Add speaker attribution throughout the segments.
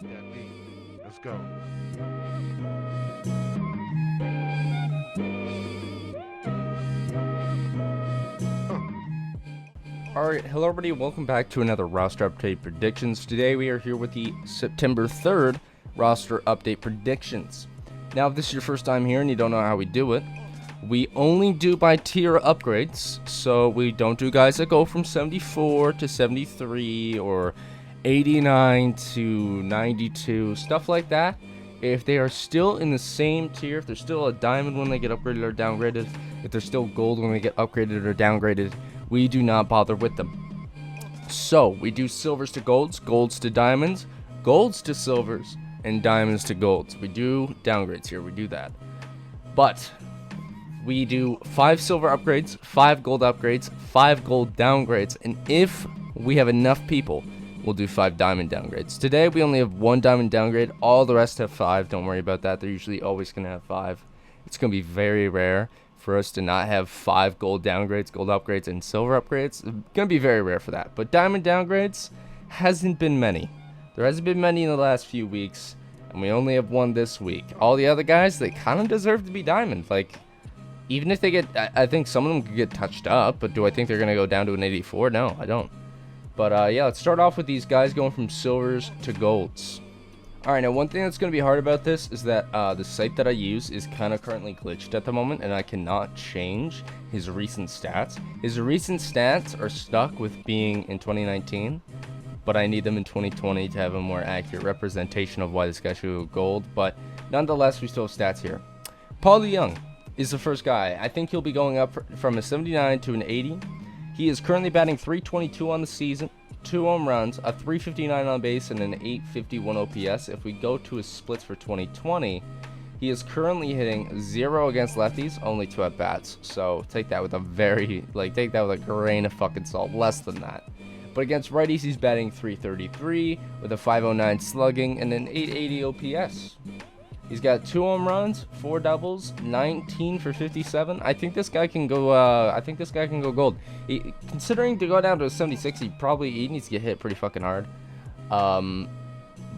Speaker 1: like that beat. Let's go.
Speaker 2: Alright, hello everybody, welcome back to another roster update predictions. Today we are here with the September 3rd roster update predictions. Now if this is your first time here and you don't know how we do it, we only do by tier upgrades, so we don't do guys that go from 74 to 73 or 89 to 92, stuff like that. If they are still in the same tier, if they're still a diamond when they get upgraded or downgraded, if they're still gold when they get upgraded or downgraded, we do not bother with them. So we do silvers to golds, golds to diamonds, golds to silvers, and diamonds to golds. We do downgrades here, we do that. But we do 5 silver upgrades, 5 gold upgrades, 5 gold downgrades, and if we have enough people, we'll do 5 diamond downgrades. Today we only have 1 diamond downgrade, all the rest have 5. Don't worry about that, they're usually always going to have 5. It's going to be very rare for us to not have 5 gold downgrades, gold upgrades, and silver upgrades. It's going to be very rare for that. But diamond downgrades hasn't been many. There hasn't been many in the last few weeks, and we only have 1 this week. All the other guys, they kind of deserve to be diamond. Like, even if they get, I think some of them could get touched up, but do I think they're going to go down to an 84? No, I don't. But yeah, let's start off with these guys going from silvers to golds. Alright, now one thing that's going to be hard about this is that the site that I use is kind of currently glitched at the moment, and I cannot change his recent stats. His recent stats are stuck with being in 2019, but I need them in 2020 to have a more accurate representation of why this guy should go gold, but nonetheless, we still have stats here. Paul Young is the first guy. I think he'll be going up from a 79 to an 80. He is currently batting .322 on the season, 2 home runs, a .359 on base, and an .851 OPS. If we go to his splits for 2020, he is currently hitting 0 against lefties, only 2 at bats. So take that with a take that with a grain of fucking salt, less than that. But against righties, he's batting .333 with a .509 slugging and an .880 OPS. He's got 2 home runs, 4 doubles, 19 for 57. I think this guy can go. Gold. Considering to go down to a 76, he needs to get hit pretty fucking hard.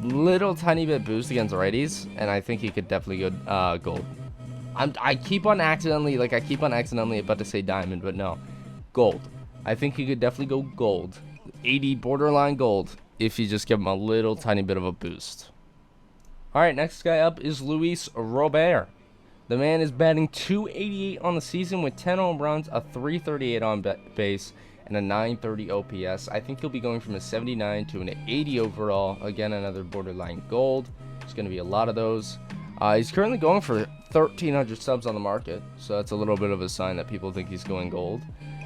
Speaker 2: Little tiny bit boost against righties, and I think he could definitely go gold. I keep on accidentally about to say diamond, but no, gold. I think he could definitely go gold, 80 borderline gold, if you just give him a little tiny bit of a boost. Alright, next guy up is Luis Robert. The man is batting .288 on the season with 10 home runs, a .338 on base, and a .930 OPS. I think he'll be going from a 79 to an 80 overall. Again, another borderline gold. There's going to be a lot of those. He's currently going for 1,300 subs on the market, so that's a little bit of a sign that people think he's going gold.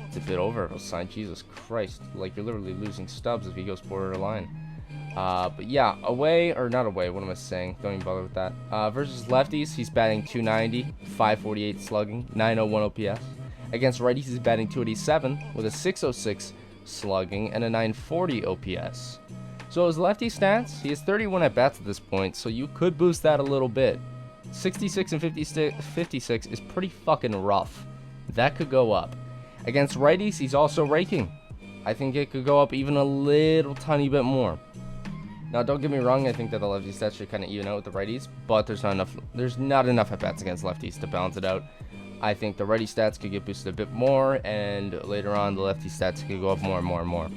Speaker 2: It's a bit over of a sign. Jesus Christ. Like, you're literally losing stubs if he goes borderline. But yeah, away, or not away, what am I saying? Don't even bother with that. Versus lefties, he's batting .290, 548 slugging, 901 OPS. Against righties, he's batting .287 with a 606 slugging and a 940 OPS. So his lefty stats, he has 31 at bats at this point, so you could boost that a little bit. 66 and 56 is pretty fucking rough. That could go up. Against righties, he's also raking. I think it could go up even a little tiny bit more. Now, don't get me wrong, I think that the lefty stats should kind of even out with the righties, but there's not enough at-bats against lefties to balance it out. I think the righty stats could get boosted a bit more, and later on, the lefty stats could go up more and more and more.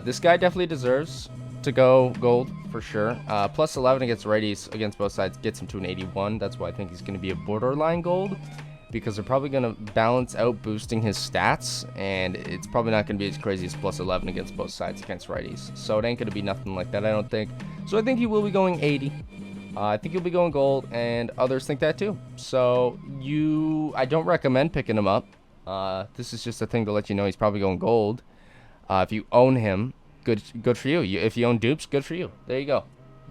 Speaker 2: This guy definitely deserves to go gold, for sure. Plus 11 against righties, against both sides, gets him to an 81. That's why I think he's going to be a borderline gold, because they're probably going to balance out boosting his stats, and it's probably not going to be as crazy as plus 11 against both sides against righties. So it ain't going to be nothing like that, I don't think. So I think he will be going 80. I think he'll be going gold, and others think that too. So I don't recommend picking him up. This is just a thing to let you know he's probably going gold. If you own him, good for you. If you own dupes, good for you. There you go.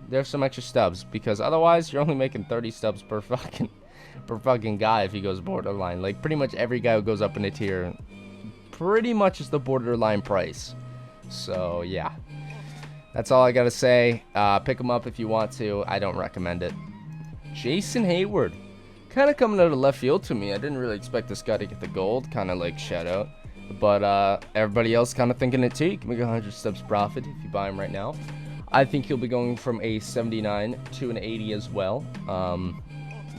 Speaker 2: There's some extra stubs, because otherwise you're only making 30 stubs per fucking guy if he goes borderline. Like, pretty much every guy who goes up in a tier pretty much is the borderline price. So yeah, that's all I gotta say. Pick him up if you want to. I don't recommend it. Jason Hayward, kind of coming out of left field to me. I didn't really expect this guy to get the gold, kind of like shout out, but everybody else kind of thinking it too. You can make 100 subs profit if you buy him right now. I think he'll be going from a 79 to an 80 as well.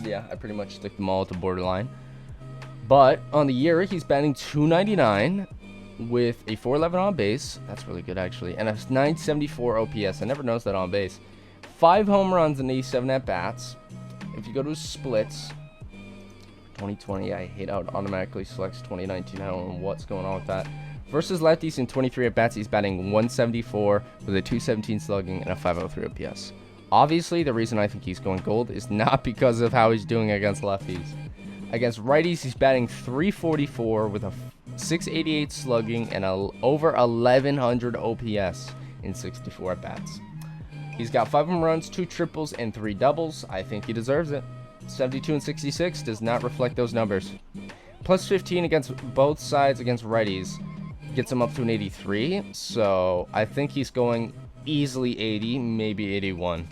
Speaker 2: Yeah, I pretty much stick them all at the borderline. But on the year, he's batting 299 with a 411 on base. That's really good, actually. And a 974 OPS. I never noticed that on base. 5 home runs and 87 at-bats. If you go to his splits, 2020, I hate how it automatically selects 2019. I don't know what's going on with that. Versus lefties in 23 at-bats, he's batting 174 with a 217 slugging and a 503 OPS. Obviously, the reason I think he's going gold is not because of how he's doing against lefties. Against righties, he's batting 344 with a 688 slugging and over 1100 OPS in 64 at-bats. He's got 5 home runs, 2 triples, and 3 doubles. I think he deserves it. 72 and 66 does not reflect those numbers. Plus 15 against both sides against righties gets him up to an 83. So I think he's going easily 80, maybe 81.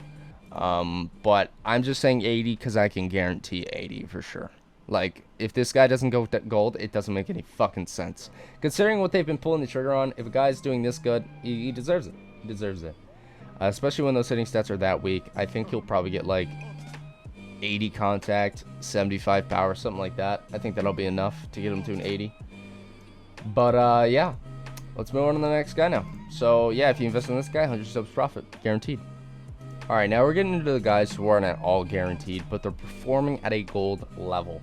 Speaker 2: But I'm just saying 80 because I can guarantee 80 for sure. Like, if this guy doesn't go gold, it doesn't make any fucking sense. Considering what they've been pulling the trigger on, if a guy's doing this good, he deserves it. He deserves it. Especially when those hitting stats are that weak. I think he'll probably get, like, 80 contact, 75 power, something like that. I think that'll be enough to get him to an 80. But, yeah. Let's move on to the next guy now. So, yeah, if you invest in this guy, 100 subs profit. Guaranteed. Alright, now we're getting into the guys who aren't at all guaranteed, but they're performing at a gold level.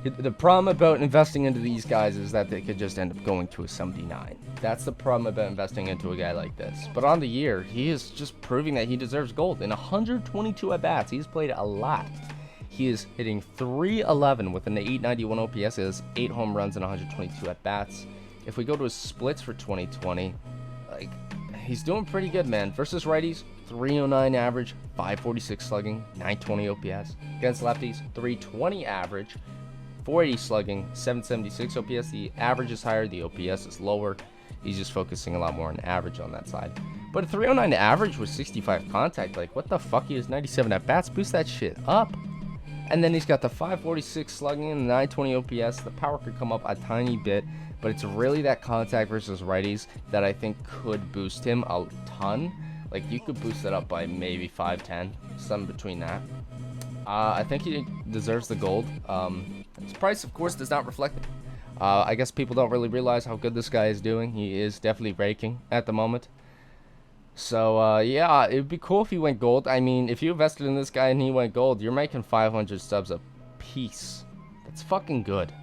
Speaker 2: The problem about investing into these guys is that they could just end up going to a 79. That's the problem about investing into a guy like this. But on the year, he is just proving that he deserves gold. In 122 at-bats, he's played a lot. He is hitting 311 with an 891 OPS. He has 8 home runs and 122 at-bats. If we go to his splits for 2020, like, he's doing pretty good, man. Versus righties, 309 average, 546 slugging, 920 OPS. Against lefties, 320 average, 480 slugging, 776 OPS. The average is higher, the OPS is lower. He's just focusing a lot more on average on that side. But a 309 average with 65 contact, like, what the fuck? He has 97 at-bats. Boost that shit up. And then he's got the 546 slugging and the 920 OPS. The power could come up a tiny bit, but it's really that contact versus righties that I think could boost him a ton. Like, you could boost it up by maybe 5-10, something between that. I think he deserves the gold. His price, of course, does not reflect it. I guess people don't really realize how good this guy is doing. He is definitely raking at the moment. So, yeah, it would be cool if he went gold. I mean, if you invested in this guy and he went gold, you're making 500 stubs a piece. That's fucking good.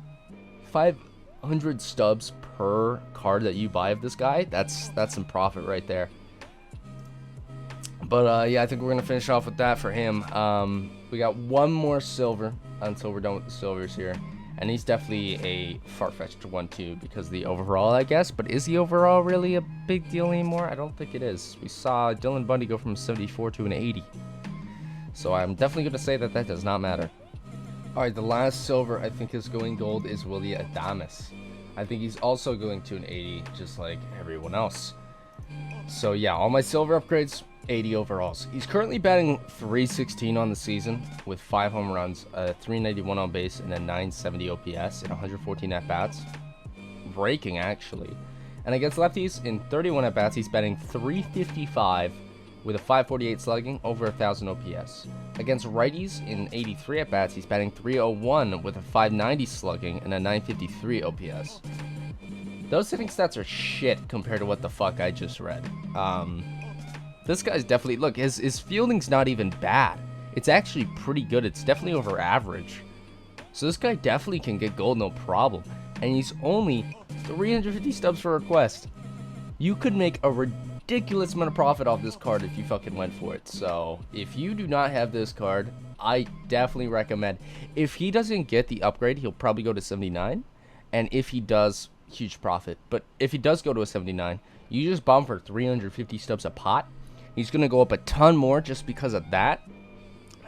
Speaker 2: 500 stubs per card that you buy of this guy, that's some profit right there. But, yeah, I think we're going to finish off with that for him. We got one more silver until we're done with the silvers here. And he's definitely a far-fetched 1-2 because of the overall, I guess. But is the overall really a big deal anymore? I don't think it is. We saw Dylan Bundy go from 74 to an 80. So I'm definitely going to say that that does not matter. Alright, the last silver I think is going gold is Willy Adames. I think he's also going to an 80, just like everyone else. So yeah, all my silver upgrades, 80 overalls. He's currently batting 316 on the season with 5 home runs, a 391 on base, and a 970 OPS and 114 at-bats. Breaking, actually. And against lefties, in 31 at-bats, he's batting 355 with a 548 slugging, over 1,000 OPS. Against righties, in 83 at-bats, he's batting 301 with a 590 slugging and a 953 OPS. Those hitting stats are shit compared to what the fuck I just read. This guy's definitely, look, his fielding's not even bad. It's actually pretty good. It's definitely over average. So this guy definitely can get gold, no problem. And he's only 350 stubs for request. You could make a ridiculous amount of profit off this card if you fucking went for it. So if you do not have this card, I definitely recommend. If he doesn't get the upgrade, he'll probably go to 79. And if he does, huge profit. But if he does go to a 79, you just bomb for 350 stubs a pot. He's going to go up a ton more just because of that.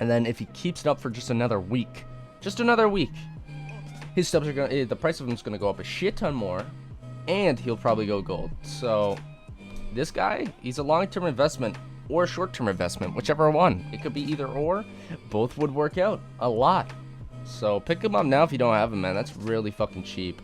Speaker 2: And then if he keeps it up for just another week, his stubs are going to, the price of him is going to go up a shit ton more. And he'll probably go gold. So this guy, he's a long-term investment or a short-term investment, whichever one. It could be either or. Both would work out a lot. So pick him up now if you don't have him, man. That's really fucking cheap.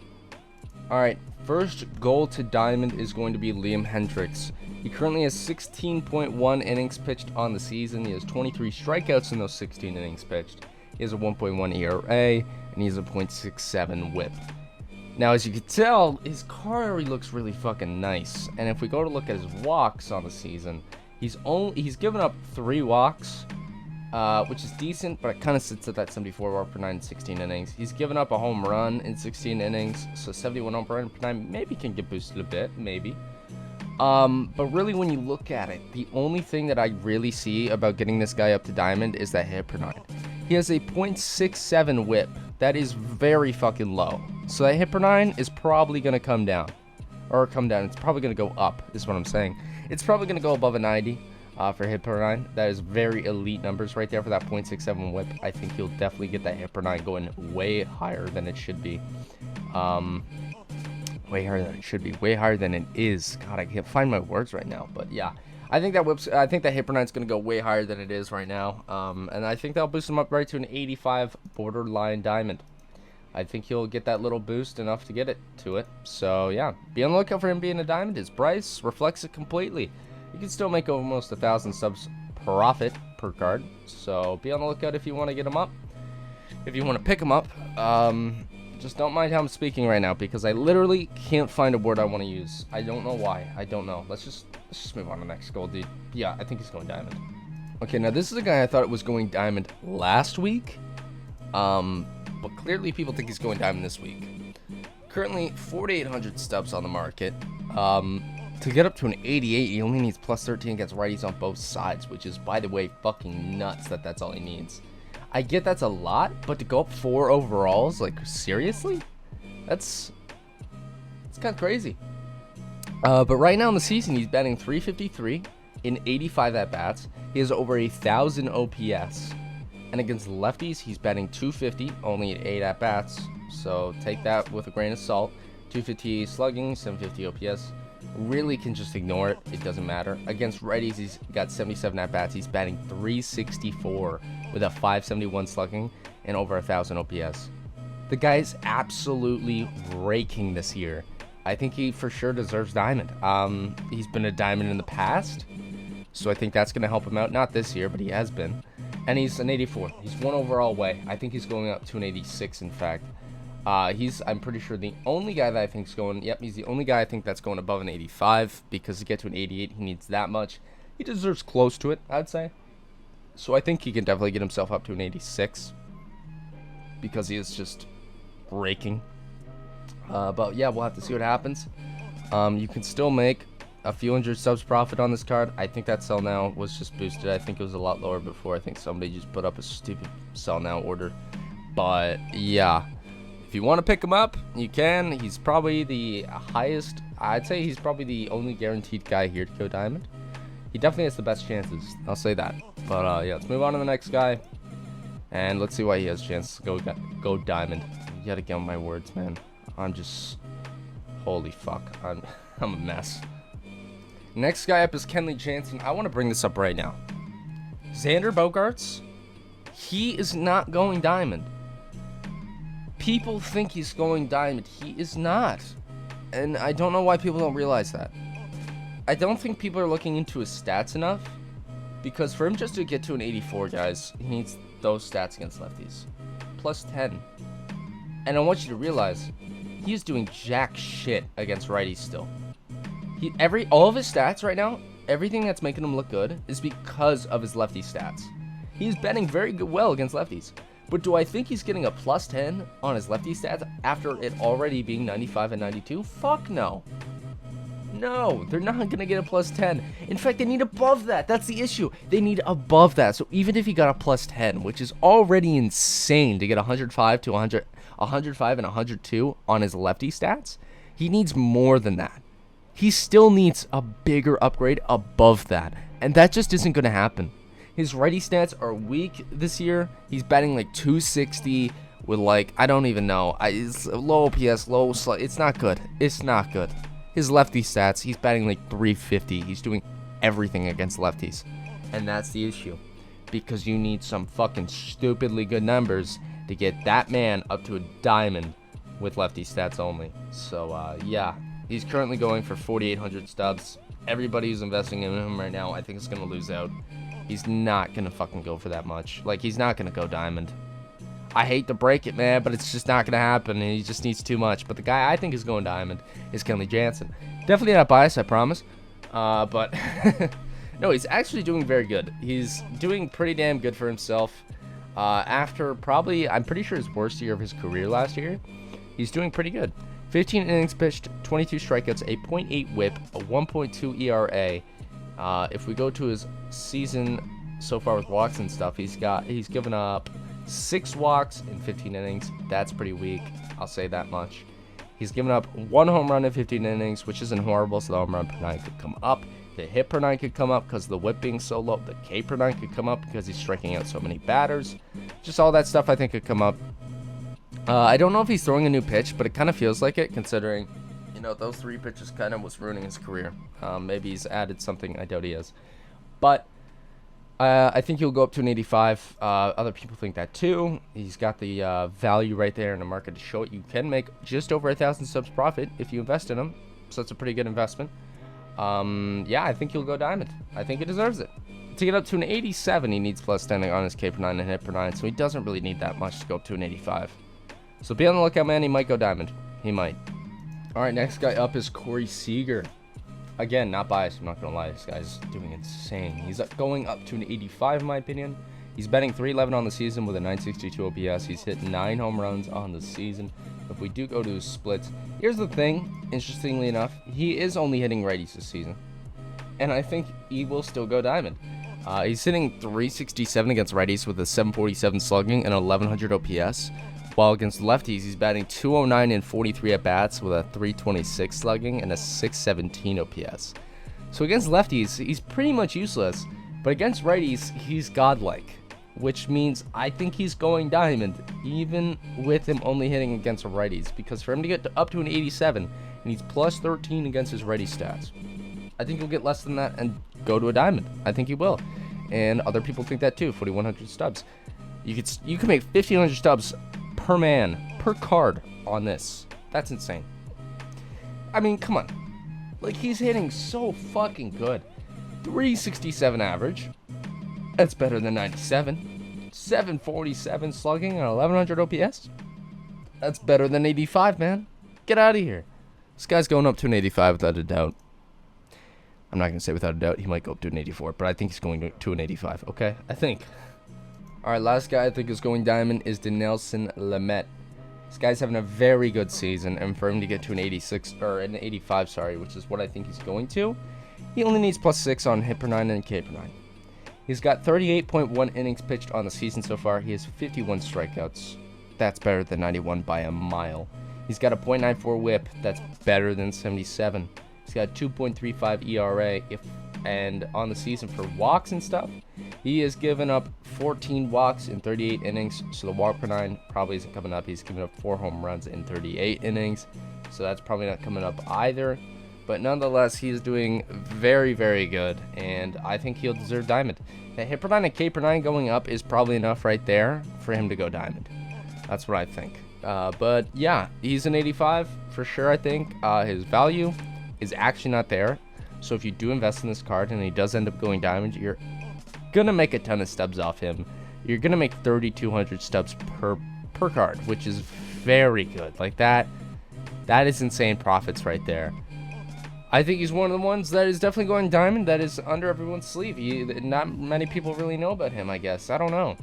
Speaker 2: Alright, first gold to diamond is going to be Liam Hendrix. He currently has 16.1 innings pitched on the season. He has 23 strikeouts in those 16 innings pitched. He has a 1.1 ERA, and he has a .67 WHIP. Now, as you can tell, his car already looks really fucking nice. And if we go to look at his walks on the season, he's given up 3 walks, which is decent, but it kind of sits at that 74 walk per 9 in 16 innings. He's given up a home run in 16 innings, so 71 home run per 9 maybe can get boosted a bit, maybe. But really, when you look at it, the only thing that I really see about getting this guy up to diamond is that hit per 9. He has a .67 whip. That is very fucking low. So that hit per 9 is probably going to come down. Or come down. It's probably going to go up, is what I'm saying. It's probably going to go above a 90 for hit per 9. That is very elite numbers right there for that .67 whip. I think he'll definitely get that hit per 9 going way higher than it should be. Way higher than it should be. Way higher than it is. God, I can't find my words right now. But yeah, I think that hit per 9 is going to go way higher than it is right now. And I think that'll boost him up right to an 85 borderline diamond. I think he'll get that little boost enough to get it to it. So yeah, be on the lookout for him being a diamond. His price reflects it completely. You can still make almost 1,000 subs profit per card. So be on the lookout if you want to get him up. If you want to pick him up, just don't mind how I'm speaking right now, because I literally can't find a word I want to use. I don't know why. I don't know. Let's just move on to the next gold, dude. Yeah, I think he's going diamond. Okay, now this is a guy I thought was going diamond last week. But clearly people think he's going diamond this week. Currently, 4,800 stubs on the market. To get up to an 88, he only needs plus 13 against righties on both sides, which is, by the way, fucking nuts that that's all he needs. I get that's a lot, but to go up 4 overalls, like, seriously? It's kind of crazy. But right now in the season, he's batting .353 in 85 at-bats. He has over 1,000 OPS. And against lefties, he's batting .250, only at 8 at-bats. So take that with a grain of salt. .250 slugging, .750 OPS. Really can just ignore it. It doesn't matter. Against righties, he's got 77 at-bats. He's batting .364 with a .571 slugging and over 1,000 OPS. The guy is absolutely raking this year. I think he for sure deserves diamond. He's been a diamond in the past, so I think that's going to help him out. Not this year, but he has been. And he's an 84. He's 1 overall away. I think he's going up to an 86, in fact. I'm pretty sure the only guy that I think is going, he's the only guy I think that's going above an 85, because to get to an 88, he needs that much. He deserves close to it, I'd say. So I think he can definitely get himself up to an 86, because he is just raking. But yeah, we'll have to see what happens. You can still make a few hundred subs profit on this card. I think that sell now was just boosted. I think it was a lot lower before. I think somebody just put up a stupid sell now order. But yeah, if you want to pick him up, you can. He's probably the highest. I'd say he's probably the only guaranteed guy here to go diamond. He definitely has the best chances, I'll say that. But yeah, let's move on to the next guy, and let's see why he has a chance to go diamond. Yet again, my words, man. I'm just, holy fuck, I'm a mess. Next guy up is Kenley Janssen. I want to bring this up right now. Xander Bogaerts, he is not going diamond. People think he's going diamond. He is not. And I don't know why people don't realize that. I don't think people are looking into his stats enough, because for him just to get to an 84, guys, he needs those stats against lefties. Plus 10. And I want you to realize, he is doing jack shit against righties still. All of his stats right now, everything that's making him look good is because of his lefty stats. He's betting very well against lefties. But do I think he's getting a plus 10 on his lefty stats after it already being 95 and 92? Fuck no. No, they're not going to get a plus 10. In fact, they need above that. That's the issue. They need above that. So even if he got a plus 10, which is already insane to get 105 to 100, 105 and 102 on his lefty stats, he needs more than that. He still needs a bigger upgrade above that. And that just isn't going to happen. His righty stats are weak this year. He's batting like 260 with like, I don't even know. It's low OPS, low slug. It's not good. It's not good. His lefty stats, he's batting like 350. He's doing everything against lefties. And that's the issue. Because you need some fucking stupidly good numbers to get that man up to a diamond with lefty stats only. So, yeah. He's currently going for 4,800 stubs. everybody who's investing in him right now, I think is going to lose out. He's not going to fucking go for that much. Like, he's not going to go diamond. I hate to break it, man, but it's just not going to happen, and he just needs too much. But the guy I think is going diamond is Kenley Janssen. Definitely not biased, I promise. But no, he's actually doing very good. He's doing pretty damn good for himself. After probably, I'm pretty sure his worst year of his career last year, he's doing pretty good. 15 innings pitched, 22 strikeouts, a .8 whip, a 1.2 ERA. If we go to his season so far with walks and stuff, he's given up 6 walks in 15 innings. That's pretty weak, I'll say that much. He's given up 1 home run in 15 innings, which isn't horrible, so the home run per 9 could come up. The hit per 9 could come up because the whip being so low. The K per 9 could come up because he's striking out so many batters. Just all that stuff I think could come up. I don't know if he's throwing a new pitch, but it kind of feels like it, considering, you know, those 3 pitches kind of was ruining his career. Maybe he's added something. I doubt he is. But I think he'll go up to an 85. Other people think that too. He's got the value right there in the market to show it. You can make just over 1,000 subs profit if you invest in him. So it's a pretty good investment. Yeah, I think he'll go diamond. I think he deserves it. To get up to an 87, he needs plus 10 on his K per 9 and hit per 9. So he doesn't really need that much to go up to an 85. So be on the lookout, man. He might go diamond. He might. All right, next guy up is Corey Seeger. Again, not biased. I'm not going to lie. This guy's doing insane. He's going up to an 85, in my opinion. He's batting .311 on the season with a 962 OPS. He's hit 9 home runs on the season. If we do go to his splits, here's the thing. Interestingly enough, he is only hitting righties this season. And I think he will still go diamond. He's hitting .367 against righties with a 747 slugging and 1100 OPS. While against lefties, he's batting .209 in 43 at-bats with a .326 slugging and a .617 OPS. So against lefties, he's pretty much useless. But against righties, he's godlike. Which means I think he's going diamond, even with him only hitting against righties. Because for him to get up to an 87, he needs plus 13 against his righty stats. I think he'll get less than that and go to a diamond. I think he will. And other people think that too, 4,100 stubs. You can make 1,500 stubs per man, per card on this. That's insane. I mean, come on. Like, he's hitting so fucking good. 367 average. That's better than 97. 747 slugging and 1100 OPS. That's better than 85, man. Get out of here. This guy's going up to an 85 without a doubt. I'm not going to say without a doubt. He might go up to an 84, but I think he's going to an 85. Okay? I think. All right, last guy I think is going diamond is Dinelson Lamet. This guy's having a very good season, and for him to get to an 86 or an 85, sorry, which is what I think he's going to, he only needs plus 6 on hit per 9 and K per 9. He's got 38.1 innings pitched on the season so far. He has 51 strikeouts. That's better than 91 by a mile. He's got a .94 whip. That's better than 77. He's got 2.35 ERA. And on the season for walks and stuff, he has given up 14 walks in 38 innings. So the walk per 9 probably isn't coming up. He's given up 4 home runs in 38 innings. So that's probably not coming up either. But nonetheless, he's doing very, very good. And I think he'll deserve diamond. The hit per 9 and K per 9 going up is probably enough right there for him to go diamond. That's what I think. But yeah, he's an 85 for sure, I think. His value is actually not there. So if you do invest in this card and he does end up going diamond, you're going to make a ton of stubs off him. You're going to make 3,200 stubs per card, which is very good. Like that is insane profits right there. I think he's one of the ones that is definitely going diamond that is under everyone's sleeve. Not many people really know about him, I guess. I don't know.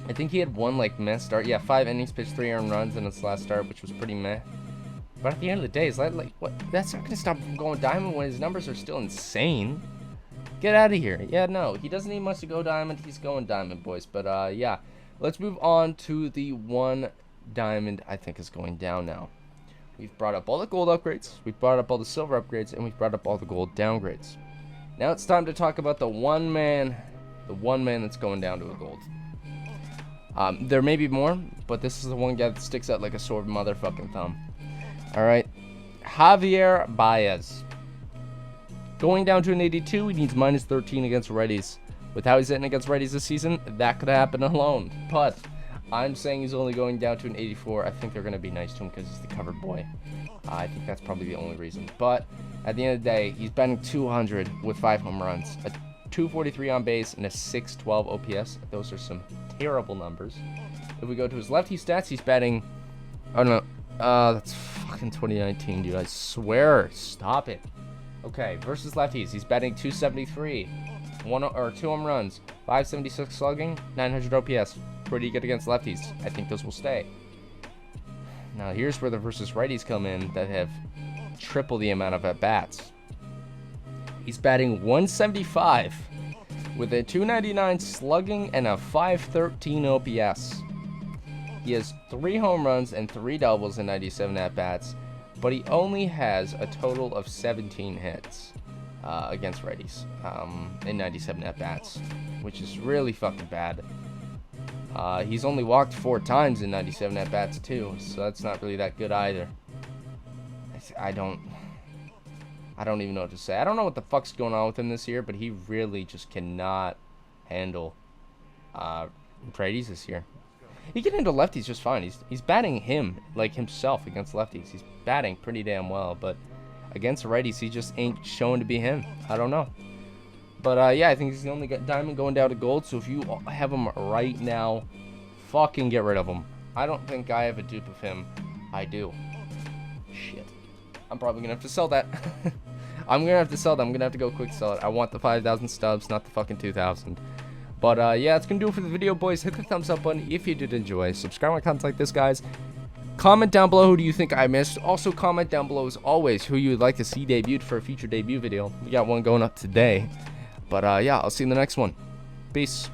Speaker 2: I think he had one like meh start. Yeah, 5 innings pitched, 3 earned runs in his last start, which was pretty meh. But at the end of the day, is that like what? That's not going to stop him from going diamond when his numbers are still insane. Get out of here. Yeah, no, he doesn't need much to go diamond. He's going diamond, boys. But yeah, let's move on to the one diamond I think is going down now. We've brought up all the gold upgrades, we've brought up all the silver upgrades, and we've brought up all the gold downgrades. Now it's time to talk about the one man that's going down to a gold. There may be more, but this is the one guy that sticks out like a sore motherfucking thumb. Alright, Javier Baez. Going down to an 82, he needs minus 13 against righties. With how he's hitting against righties this season, that could happen alone. But I'm saying he's only going down to an 84. I think they're going to be nice to him because he's the covered boy. I think that's probably the only reason. But At the end of the day, he's batting 200 with 5 home runs, a 243 on base, and a 612 OPS. Those are some terrible numbers. If we go to his lefty stats, he's batting... Oh, no. That's fucking 2019, dude. I swear. Stop it. Okay, versus lefties, he's batting 273. 2 home runs, 576 slugging, 900 OPS. Pretty good against lefties. I think those will stay. Now, here's where the versus righties come in that have triple the amount of at-bats. He's batting 175 with a 299 slugging and a 513 OPS. He has 3 home runs and 3 doubles in 97 at-bats, but he only has a total of 17 hits against righties in 97 at-bats, which is really fucking bad. He's only walked 4 times in 97 at-bats too, so that's not really that good either. I don't even know what to say. I don't know what the fuck's going on with him this year, but he really just cannot handle righties this year. He can handle lefties just fine. He's batting himself against lefties. He's batting pretty damn well, but against righties, he just ain't showing to be him. I don't know. But yeah, I think he's the only diamond going down to gold. So if you have him right now, fucking get rid of him. I don't think I have a dupe of him. I do. Shit. I'm probably gonna have to sell that. I'm gonna have to sell that. I'm gonna have to go quick sell it. I want the 5,000 stubs, not the fucking 2,000. But yeah, that's gonna do it for the video, boys. Hit the thumbs up button if you did enjoy. Subscribe my content like this, guys. Comment down below who do you think I missed. Also, comment down below, as always, who you would like to see debuted for a future debut video. We got one going up today. But yeah, I'll see you in the next one. Peace.